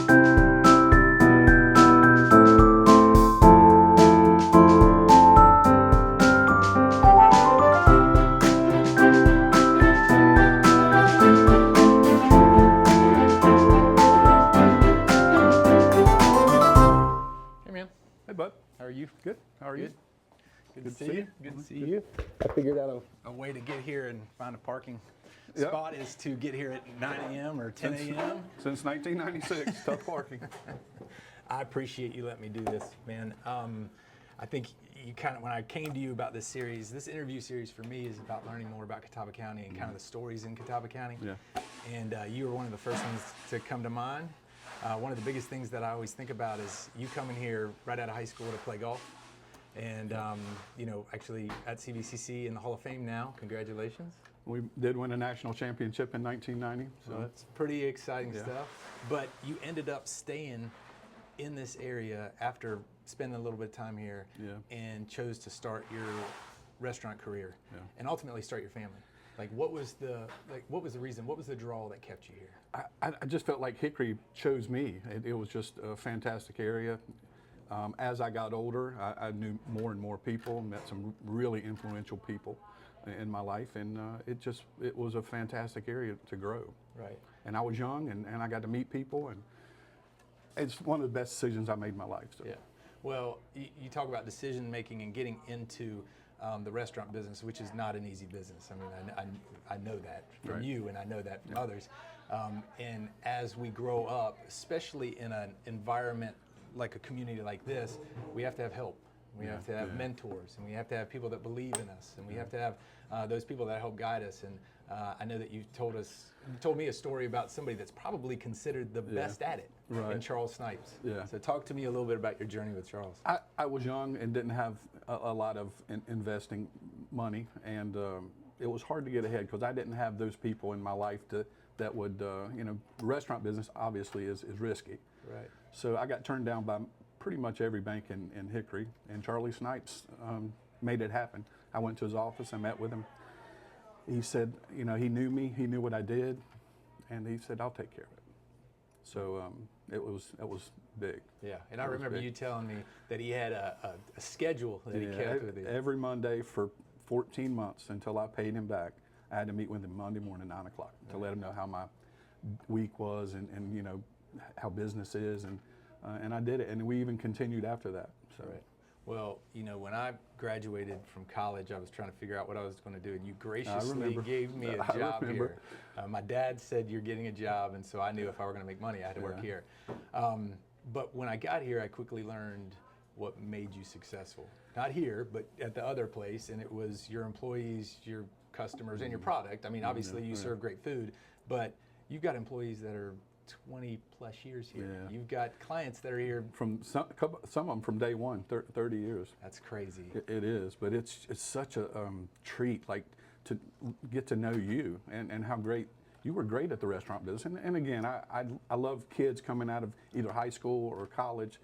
Hey, bud. How are you? Good. How are you? Good to see you. Good to see you. I figured out a way to get here and find a parking spot is to get here at 9 a.m. or 10 a.m. Since 1996, tough parking. I appreciate you letting me do this, man. I think you kind of, when I came to you about this series, this interview series for me is about learning more about Catawba County and kind of the stories in Catawba County. Yeah. And you were one of the first ones to come to mind. One of the biggest things that I always think about is you coming here right out of high school to play golf. And, you know, actually at CVCC in the Hall of Fame now. Congratulations. We did win a national championship in 1990. So that's pretty exciting stuff. But you ended up staying in this area after spending a little bit of time here and chose to start your restaurant career and ultimately start your family. Like, what was the reason? What was the draw that kept you here? I just felt like Hickory chose me. It was just a fantastic area. As I got older, I knew more and more people, met some really influential people in my life, and it was a fantastic area to grow. Right. And I was young, and I got to meet people, and it's one of the best decisions I made in my life. So. Yeah. Well, you talk about decision making and getting into the restaurant business, which is not an easy business. I mean, I know that from you, and I know that from others. And as we grow up, especially in an environment like a community like this, we have to have help. We have to have mentors, and we have to have people that believe in us, and we have to have those people that help guide us. And I know that you told me a story about somebody that's probably considered the best at it, in Charles Snipes. Yeah. So talk to me a little bit about your journey with Charles. I was young and didn't have a lot of investing money, and it was hard to get ahead because I didn't have those people in my life that would, you know, restaurant business obviously is risky. Right. So I got turned down by pretty much every bank in Hickory, and Charlie Snipes made it happen. I went to his office, I met with him. He said, you know, he knew me, he knew what I did, and he said, I'll take care of it. So it was big. Yeah, and I remember you telling me that he had a schedule that he kept with you. Every Monday for 14 months until I paid him back, I had to meet with him Monday morning, 9 o'clock, to let him know how my week was and you know, how business is, and I did it, and we even continued after that. So. Right. Well, you know, when I graduated from college, I was trying to figure out what I was going to do, and you graciously gave me a job here. My dad said, you're getting a job, and so I knew if I were going to make money, I had to work here. But when I got here, I quickly learned what made you successful. Not here, but at the other place, and it was your employees, your customers, and your product. I mean, obviously you serve great food, but you've got employees that are 20 plus years here. Yeah. You've got clients that are here from some of them from day one, 30 years. That's crazy. It is, but it's such a treat, like to get to know you and how great you were great at the restaurant business. And again, I love kids coming out of either high school or college.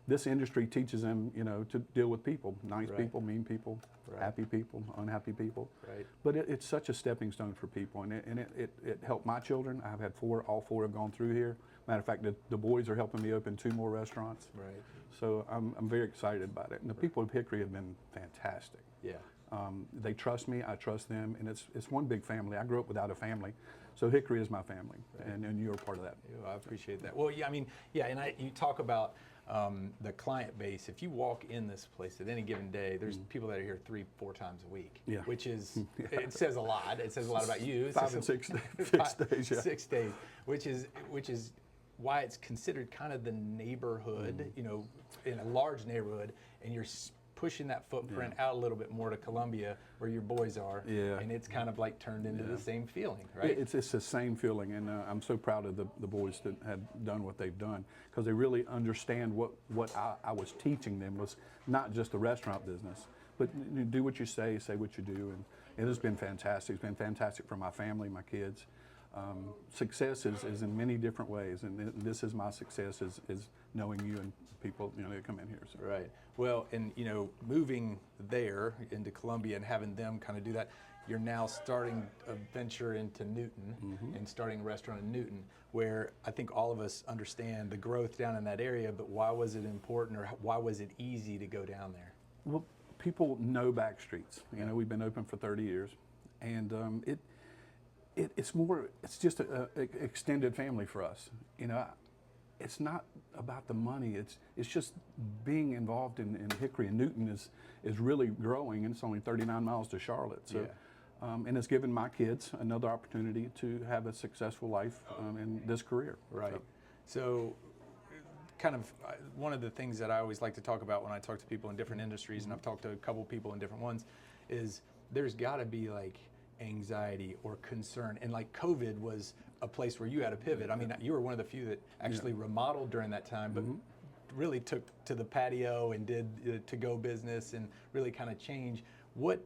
This industry teaches them, you know, to deal with people, nice people, mean people, happy people, unhappy people. Right. But it's such a stepping stone for people, and it helped my children. I've had all four have gone through here. Matter of fact, the boys are helping me open 2 more restaurants. Right. So I'm very excited about it. And the people of Hickory have been fantastic. Yeah. They trust me, I trust them, and it's one big family. I grew up without a family, so Hickory is my family, and you're a part of that. Yeah, I appreciate that. Well, yeah, I mean, yeah, and you talk about the client base. If you walk in this place at any given day, there's people that are here 3-4 times a week, which is, it says a lot. It says a lot about you. It 5 and 6 days, 6 days, which is why it's considered kind of the neighborhood, you know, in a large neighborhood, and you're pushing that footprint out a little bit more to Columbia, where your boys are, and it's kind of like turned into the same feeling, right? It's the same feeling, and I'm so proud of the boys that have done what they've done, because they really understand what I was teaching them was not just the restaurant business, but you do what you say what you do, and it has been fantastic. It's been fantastic for my family, my kids. Success is in many different ways, and this is my success is knowing you and people, you know, that come in here. So. Right. Well, and you know, moving there into Columbia and having them kind of do that, you're now starting a venture into Newton and starting a restaurant in Newton, where I think all of us understand the growth down in that area, but why was it important, or why was it easy to go down there? Well, people know Backstreets. You know, we've been open for 30 years, and it's just an extended family for us. You know, it's not about the money. It's just being involved in Hickory, and Newton is really growing, and it's only 39 miles to Charlotte. So, and it's given my kids another opportunity to have a successful life in this career. Right. So kind of one of the things that I always like to talk about when I talk to people in different industries, and I've talked to a couple people in different ones, is there's got to be like anxiety or concern, and like COVID was a place where you had a pivot. I mean, you were one of the few that actually remodeled during that time, but really took to the patio and did to-go business and really kind of change. What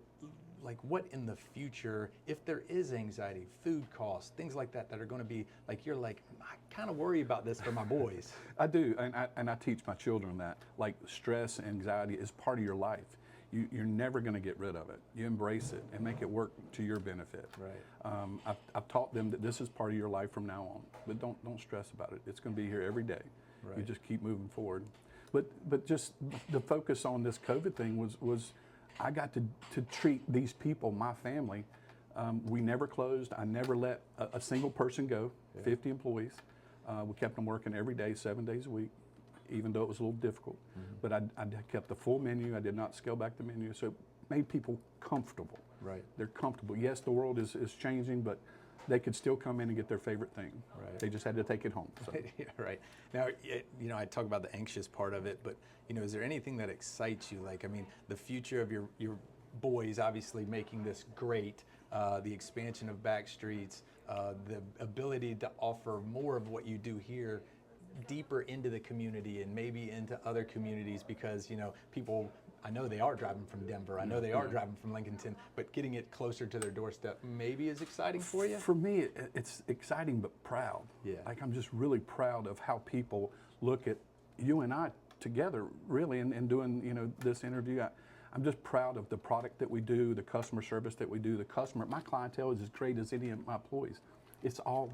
in the future, if there is anxiety, food costs, things like that are going to be like, you're like, I kind of worry about this for my boys. I do, and I teach my children that, like, stress, anxiety is part of your life. You're never going to get rid of it. You embrace it and make it work to your benefit. Right. I've taught them that this is part of your life from now on, but don't stress about it. It's going to be here every day. Right. You just keep moving forward. But just the focus on this COVID thing was I got to treat these people, my family. We never closed. I never let a single person go. 50 employees. We kept them working every day, 7 days a week, even though it was a little difficult. But I kept the full menu. I did not scale back the menu, so it made people comfortable. Right. They're comfortable. Yes, the world is changing, but they could still come in and get their favorite thing. Right. They just had to take it home. So. Yeah, right. Now, you know, I talk about the anxious part of it, but, you know, is there anything that excites you? Like, I mean, the future of your boys obviously making this great, the expansion of Backstreets, the ability to offer more of what you do here deeper into the community and maybe into other communities, because, you know, people, I know they are driving from Denver, I know they are driving from Lincolnton, but getting it closer to their doorstep maybe is exciting for you? For me, it's exciting but proud. Yeah. Like, I'm just really proud of how people look at you and I together, really, and doing, you know, this interview. I'm just proud of the product that we do, the customer service that we do, my clientele is as great as any of my employees. It's all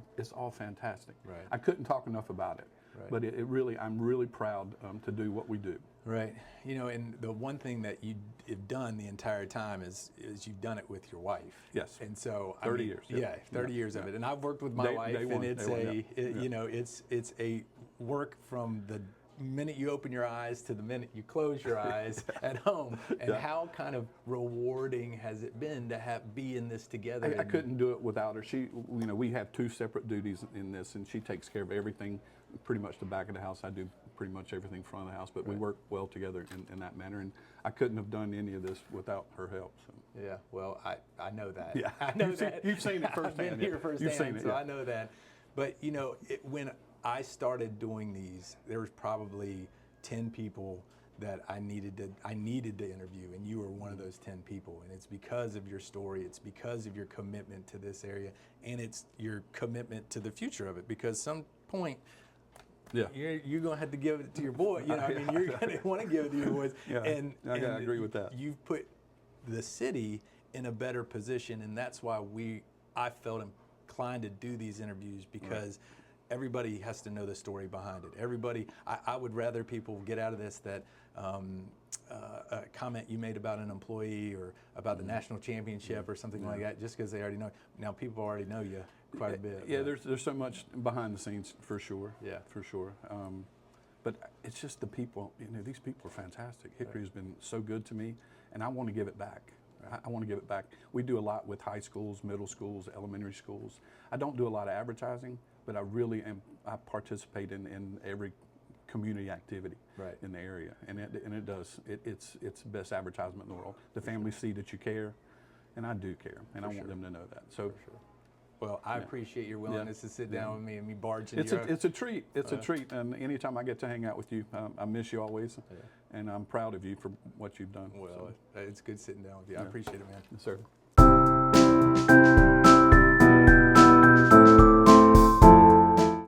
fantastic. Right. I couldn't talk enough about it. Right. But I'm really proud to do what we do. Right. You know, and the one thing that you've done the entire time is you've done it with your wife. Yes. And so 30 years. Yeah, 30 years of it. And I've worked with my wife, and it's you know, it's a work from the minute you open your eyes to the minute you close your eyes at home. And how kind of rewarding has it been to be in this together? I couldn't do it without her. She, you know, we have two separate duties in this, and she takes care of everything, pretty much the back of the house. I do pretty much everything front of the house, but we work well together in that manner, and I couldn't have done any of this without her help. So. Yeah, well, I know that. Yeah, I know that. You've seen it firsthand. I've been here firsthand, You've seen it, so I know that. But, you know, when I started doing these, there was probably 10 people that I needed to interview, and you were one of those 10 people. And it's because of your story, it's because of your commitment to this area, and it's your commitment to the future of it. Because some point, you're going to have to give it to your boy. You know, I mean, you're going to want to give it to your boys. And I agree with that. You've put the city in a better position, and that's why I felt inclined to do these interviews, because everybody has to know the story behind it. I would rather people get out of this that a comment you made about an employee or about the national championship or something like that, just because they already know. Now people already know you quite a bit. Yeah, there's so much behind the scenes, for sure. Yeah, for sure. But it's just the people. You know, these people are fantastic. Hickory has been so good to me, and I want to give it back. I want to give it back. We do a lot with high schools, middle schools, elementary schools. I don't do a lot of advertising, but I participate in every community activity in the area, and it does. It's the best advertisement in the world. The families see that you care, and I do care, and I want them to know that. So, well, I appreciate your willingness to sit down with me and me barge into It's a treat. It's a treat, and anytime I get to hang out with you, I miss you always, and I'm proud of you for what you've done. Well, it's good sitting down with you. I appreciate it, man. Yes, sir.